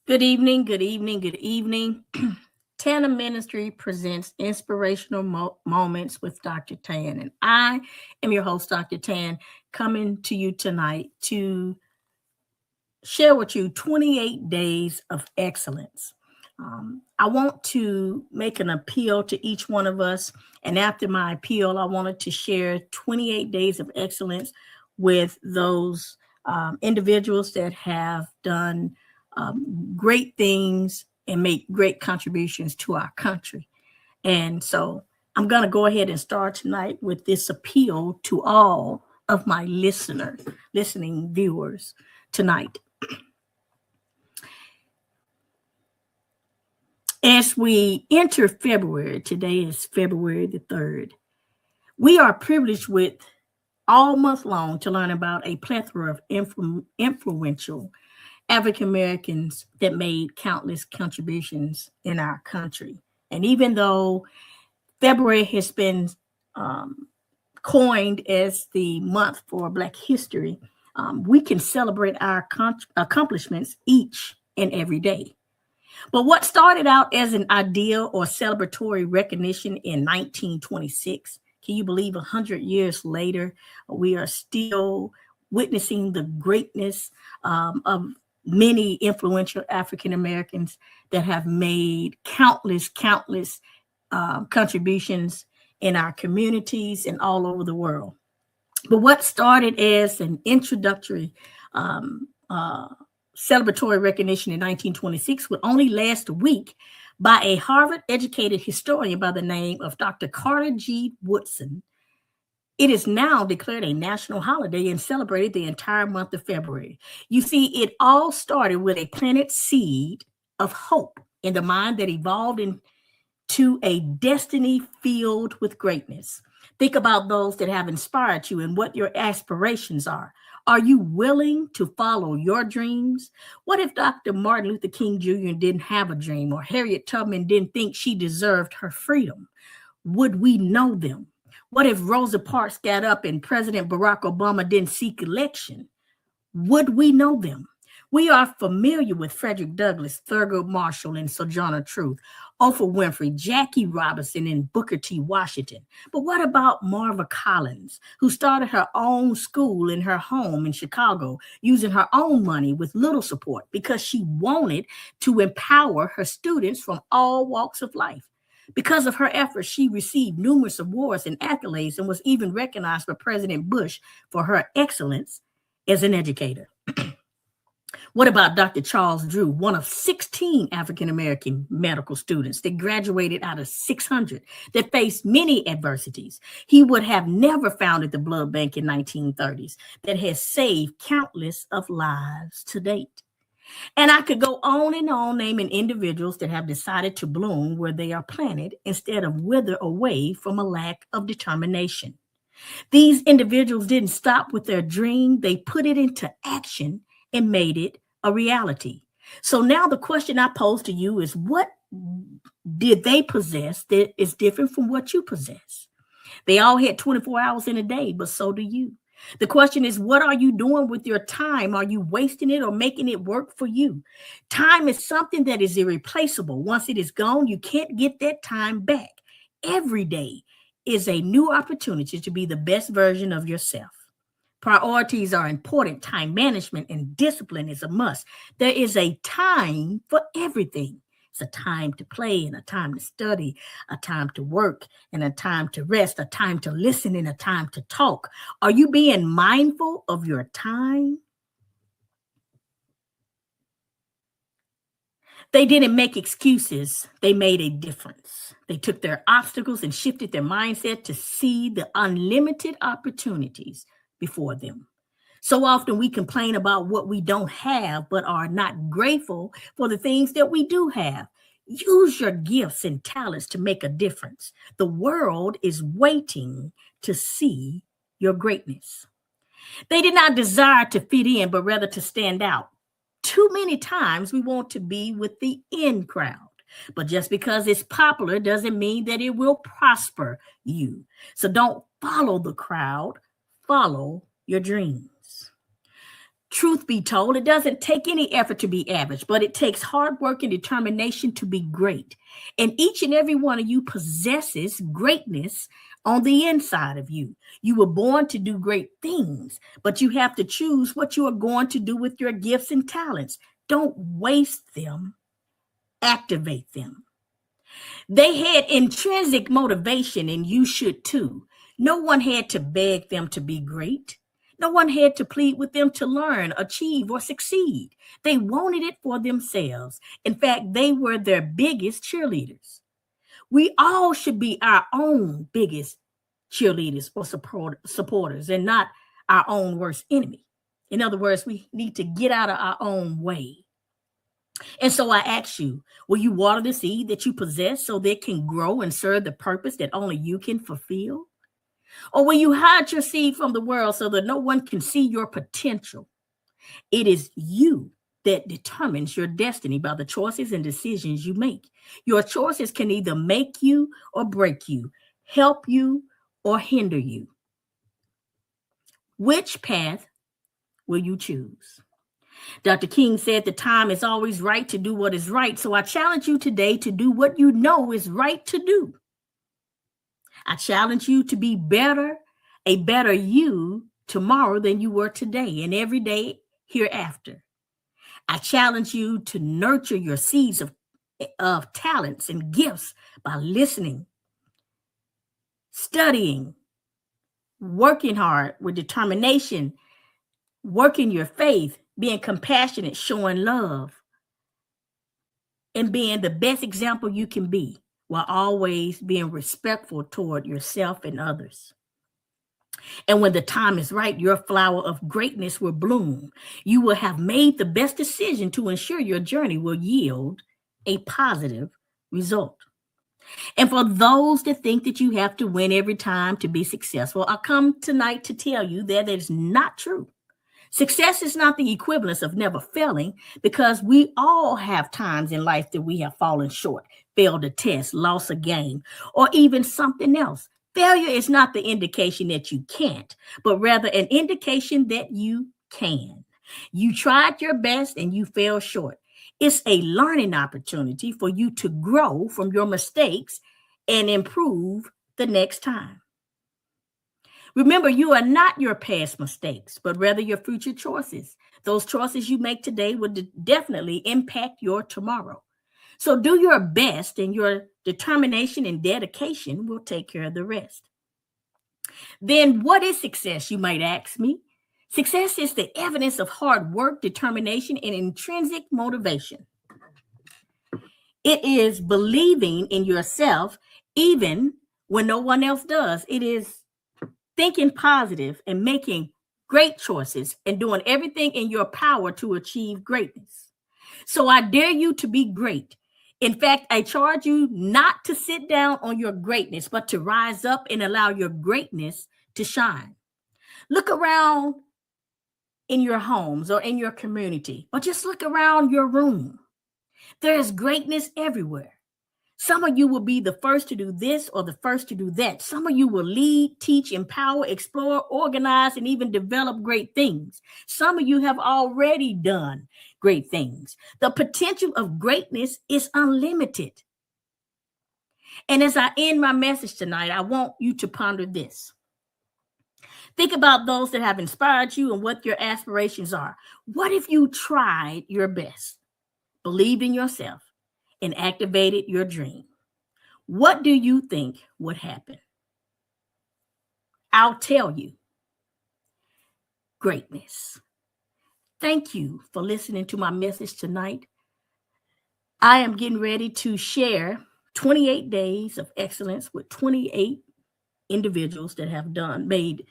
Good evening, good evening, good evening. Tana Ministry presents inspirational moments with Dr. Tan, and I am your host, Dr. Tan, coming to you tonight to share with you 28 days of excellence. I want to make an appeal to each one of us, and after my appeal, I wanted to share 28 days of excellence with those individuals that have done great things and make great contributions to our country. And so I'm going to go ahead and start tonight with this appeal to all of my listening viewers tonight. As we enter February, today is February the 3rd, we are privileged with all month long to learn about a plethora of influential African Americans that made countless contributions in our country. And even though February has been coined as the month for Black history, we can celebrate our accomplishments each and every day. But what started out as an idea or celebratory recognition in 1926, can you believe 100 years later, we are still witnessing the greatness of many influential African Americans that have made countless contributions in our communities and all over the world. But what started as an introductory celebratory recognition in 1926 would only last a week by a Harvard-educated historian by the name of Dr. Carter G. Woodson. It is now declared a national holiday and celebrated the entire month of February. You see, it all started with a planted seed of hope in the mind that evolved into a destiny filled with greatness. Think about those that have inspired you and what your aspirations are. Are you willing to follow your dreams? What if Dr. Martin Luther King Jr. didn't have a dream, or Harriet Tubman didn't think she deserved her freedom? Would we know them? What if Rosa Parks got up and President Barack Obama didn't seek election? Would we know them? We are familiar with Frederick Douglass, Thurgood Marshall, and Sojourner Truth, Oprah Winfrey, Jackie Robinson, and Booker T. Washington. But what about Marva Collins, who started her own school in her home in Chicago using her own money with little support because she wanted to empower her students from all walks of life? Because of her efforts, she received numerous awards and accolades and was even recognized by President Bush for her excellence as an educator. What about Dr. Charles Drew, one of 16 African-American medical students that graduated out of 600 that faced many adversities? He would have never founded the blood bank in 1930s that has saved countless of lives to date. And I could go on and on naming individuals that have decided to bloom where they are planted instead of wither away from a lack of determination. These individuals didn't stop with their dream, they put it into action and made it a reality. So now the question I pose to you is, what did they possess that is different from what you possess? They all had 24 hours in a day, but so do you. The question is, what are you doing with your time? Are you wasting it or making it work for you? Time is something that is irreplaceable. Once it is gone, you can't get that time back. Every day is a new opportunity to be the best version of yourself. Priorities are important. Time management and discipline is a must. There is a time for everything. It's a time to play and a time to study, a time to work and a time to rest, a time to listen and a time to talk. Are you being mindful of your time? They didn't make excuses. They made a difference. They took their obstacles and shifted their mindset to see the unlimited opportunities before them. So often we complain about what we don't have, but are not grateful for the things that we do have. Use your gifts and talents to make a difference. The world is waiting to see your greatness. They did not desire to fit in, but rather to stand out. Too many times we want to be with the in crowd. But just because it's popular doesn't mean that it will prosper you. So don't follow the crowd, follow your dreams. Truth be told, it doesn't take any effort to be average, but it takes hard work and determination to be great. And each and every one of you possesses greatness on the inside of you. You were born to do great things, but you have to choose what you are going to do with your gifts and talents. Don't waste them, activate them. They had intrinsic motivation, and you should too. No one had to beg them to be great. No one had to plead with them to learn, achieve, or succeed. They wanted it for themselves. In fact, they were their biggest cheerleaders. We all should be our own biggest cheerleaders or supporters and not our own worst enemy. In other words, we need to get out of our own way. And so I ask you, will you water the seed that you possess so that it can grow and serve the purpose that only you can fulfill? Or will you hide your seed from the world so that no one can see your potential? It is you that determines your destiny by the choices and decisions you make. Your choices can either make you or break you, help you or hinder you. Which path will you choose? Dr. King said the time is always right to do what is right. So I challenge you today to do what you know is right to do. I challenge you to be better, a better you tomorrow than you were today and every day hereafter. I challenge you to nurture your seeds of talents and gifts by listening, studying, working hard with determination, working your faith, being compassionate, showing love, and being the best example you can be, while always being respectful toward yourself and others. And when the time is right, your flower of greatness will bloom. You will have made the best decision to ensure your journey will yield a positive result. And for those that think that you have to win every time to be successful, I come tonight to tell you that is not true. Success is not the equivalence of never failing, because we all have times in life that we have fallen short, failed a test, lost a game, or even something else. Failure is not the indication that you can't, but rather an indication that you can. You tried your best and you fell short. It's a learning opportunity for you to grow from your mistakes and improve the next time. Remember, you are not your past mistakes, but rather your future choices. Those choices you make today will definitely impact your tomorrow. So do your best, and your determination and dedication will take care of the rest. Then what is success, you might ask me? Success is the evidence of hard work, determination, and intrinsic motivation. It is believing in yourself even when no one else does. It is thinking positive and making great choices and doing everything in your power to achieve greatness. So I dare you to be great. In fact, I charge you not to sit down on your greatness, but to rise up and allow your greatness to shine. Look around in your homes or in your community, or just look around your room. There is greatness everywhere. Some of you will be the first to do this or the first to do that. Some of you will lead, teach, empower, explore, organize, and even develop great things. Some of you have already done great things. The potential of greatness is unlimited. And as I end my message tonight, I want you to ponder this. Think about those that have inspired you and what your aspirations are. What if you tried your best, believed in yourself, and activated your dream? What do you think would happen? I'll tell you. Greatness. Thank you for listening to my message tonight. I am getting ready to share 28 days of excellence with 28 individuals that have made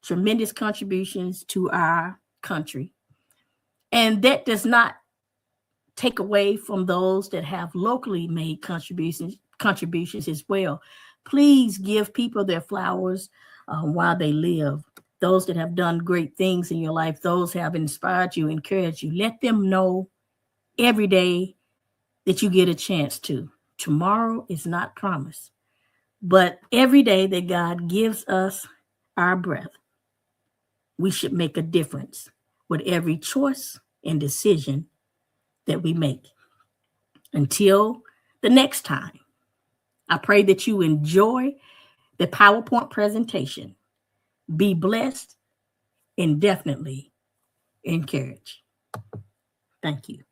tremendous contributions to our country. And that does not take away from those that have locally made contributions as well. Please give people their flowers while they live. Those that have done great things in your life, those have inspired you, encouraged you. Let them know every day that you get a chance to. Tomorrow is not promised, but every day that God gives us our breath, we should make a difference. with every choice and decision that we make. Until the next time, I pray that you enjoy the PowerPoint presentation. Be blessed and definitely encouraged. Thank you.